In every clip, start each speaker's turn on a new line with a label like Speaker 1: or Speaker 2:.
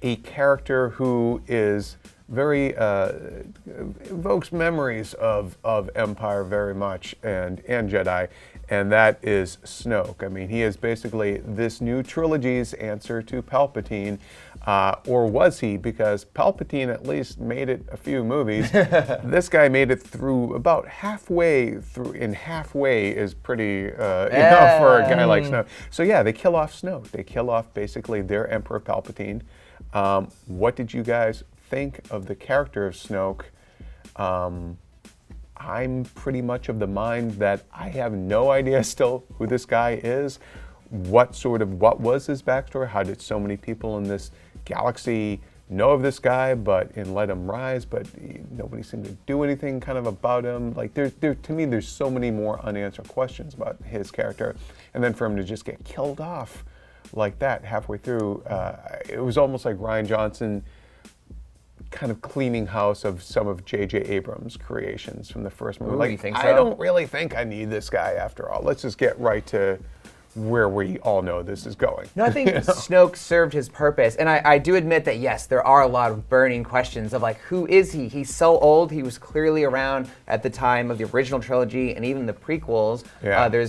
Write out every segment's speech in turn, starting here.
Speaker 1: a character who is very evokes memories of Empire very much and Jedi, and that is Snoke. I mean, he is basically this new trilogy's answer to Palpatine, or was he? Because Palpatine at least made it a few movies. This guy made it through about halfway through, and halfway is pretty enough for a guy like Snoke. So yeah, they kill off Snoke. They kill off basically their Emperor Palpatine. What did you guys think of the character of Snoke? I'm pretty much of the mind that I have no idea still who this guy is. What was his backstory? How did so many people in this galaxy know of this guy, and let him rise, but nobody seemed to do anything kind of about him? Like to me, there's so many more unanswered questions about his character. And then for him to just get killed off like that halfway through, it was almost like Rian Johnson kind of cleaning house of some of J.J. Abrams' creations from the first movie.
Speaker 2: Ooh, you think so?
Speaker 1: I don't really think I need this guy after all. Let's just get right to where we all know this is going.
Speaker 2: No, I think Snoke served his purpose. And I do admit that, yes, there are a lot of burning questions of like, who is he? He's so old. He was clearly around at the time of the original trilogy and even the prequels.
Speaker 1: Yeah.
Speaker 2: But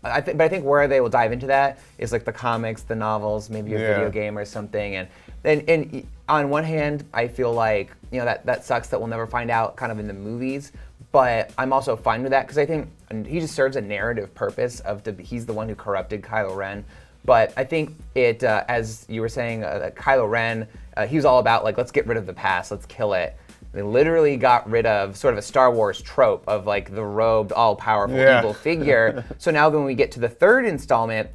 Speaker 2: I think where they will dive into that is like the comics, the novels, maybe a video game or something. And on one hand, I feel like, that sucks that we'll never find out kind of in the movies. But I'm also fine with that because I think he just serves a narrative purpose he's the one who corrupted Kylo Ren. But I think it, as you were saying, Kylo Ren, he was all about like, let's get rid of the past, let's kill it. They literally got rid of sort of a Star Wars trope of like the robed, all-powerful evil figure. So now when we get to the third installment,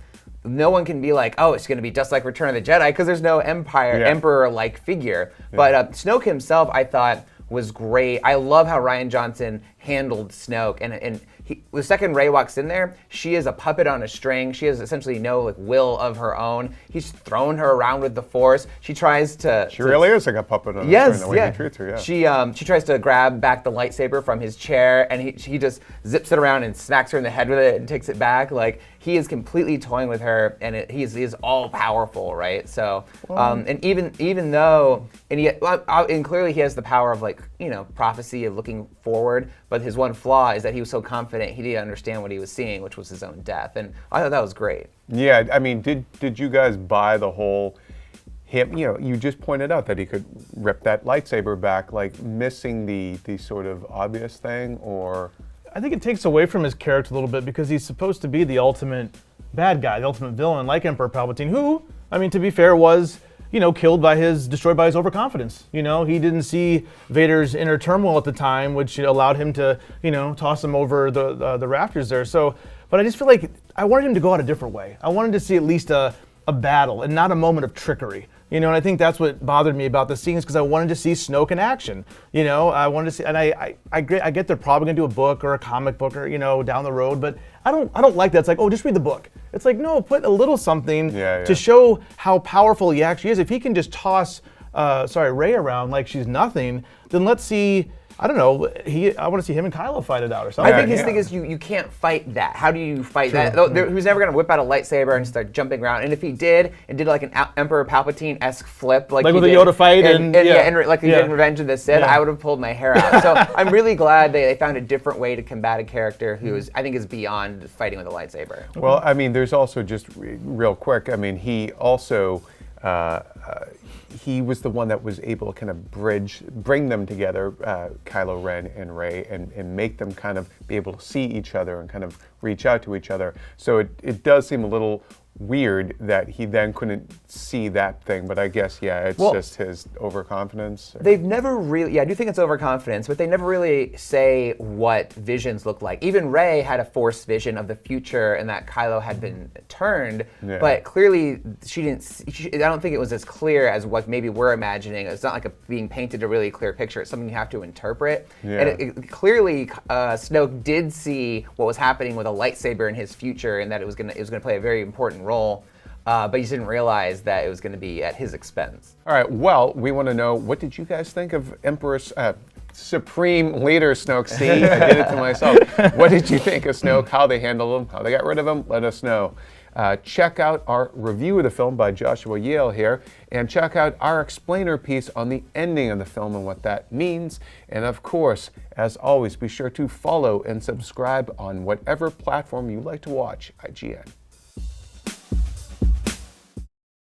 Speaker 2: no one can be like, oh, it's going to be just like Return of the Jedi because there's no emperor-like figure. But Snoke himself, I thought, was great. I love how Rian Johnson handled Snoke, and the second Rey walks in there, she is a puppet on a string. She has essentially no will of her own. He's throwing her around with the Force. She tries to.
Speaker 1: She really is like a puppet on a string. The way he treats her. Yeah.
Speaker 2: She tries to grab back the lightsaber from his chair, and he just zips it around and smacks her in the head with it and takes it back. Like he is completely toying with her, and he is all powerful, right? So, and even though, and clearly he has the power of like prophecy of looking forward. But his one flaw is that he was so confident he didn't understand what he was seeing, which was his own death. And I thought that was great.
Speaker 1: Yeah, I mean, did you guys buy the whole him? You just pointed out that he could rip that lightsaber back, like missing the sort of obvious thing, or?
Speaker 3: I think it takes away from his character a little bit because he's supposed to be the ultimate bad guy, the ultimate villain, like Emperor Palpatine, who, I mean, to be fair, was destroyed by his overconfidence. He didn't see Vader's inner turmoil at the time, which allowed him to, toss him over the rafters there. So, but I just feel like I wanted him to go out a different way. I wanted to see at least a battle and not a moment of trickery. And I think that's what bothered me about the scenes because I wanted to see Snoke in action. I wanted to see, and I get they're probably gonna do a book or a comic book or down the road, but I don't like that. It's like, oh, just read the book. It's like, no, put a little something to show how powerful he actually is. If he can just toss, Rey around like she's nothing, then let's see. I don't know. I want to see him and Kylo fight it out or something.
Speaker 2: I think his thing is you can't fight that. How do you fight that? He was never going to whip out a lightsaber and start jumping around. And if he did, and did like an Emperor Palpatine-esque flip, like
Speaker 3: with the Yoda fight,
Speaker 2: and like he did in Revenge of the Sith, I would have pulled my hair out. So I'm really glad they found a different way to combat a character who I think is beyond fighting with a lightsaber.
Speaker 1: Well, I mean, there's also just real quick. I mean, he also. He was the one that was able to kind of bring them together, Kylo Ren and Rey, and make them kind of be able to see each other and kind of reach out to each other. So it does seem a little weird that he then couldn't see that thing, but I guess, it's just his overconfidence.
Speaker 2: They've never really, I do think it's overconfidence, but they never really say what visions look like. Even Rey had a Force vision of the future and that Kylo had been turned, but clearly I don't think it was as clear as what maybe we're imagining. It's not like being painted a really clear picture. It's something you have to interpret. And clearly Snoke did see what was happening with a lightsaber in his future and that it was going to play a very important role, but he didn't realize that it was going to be at his expense.
Speaker 1: All right, well, we want to know, what did you guys think of Supreme Leader Snoke? See, I did it to myself. What did you think of Snoke, how they handled him, how they got rid of him? Let us know. Check out our review of the film by Joshua Yale here, and check out our explainer piece on the ending of the film and what that means. And of course, as always, be sure to follow and subscribe on whatever platform you like to watch IGN.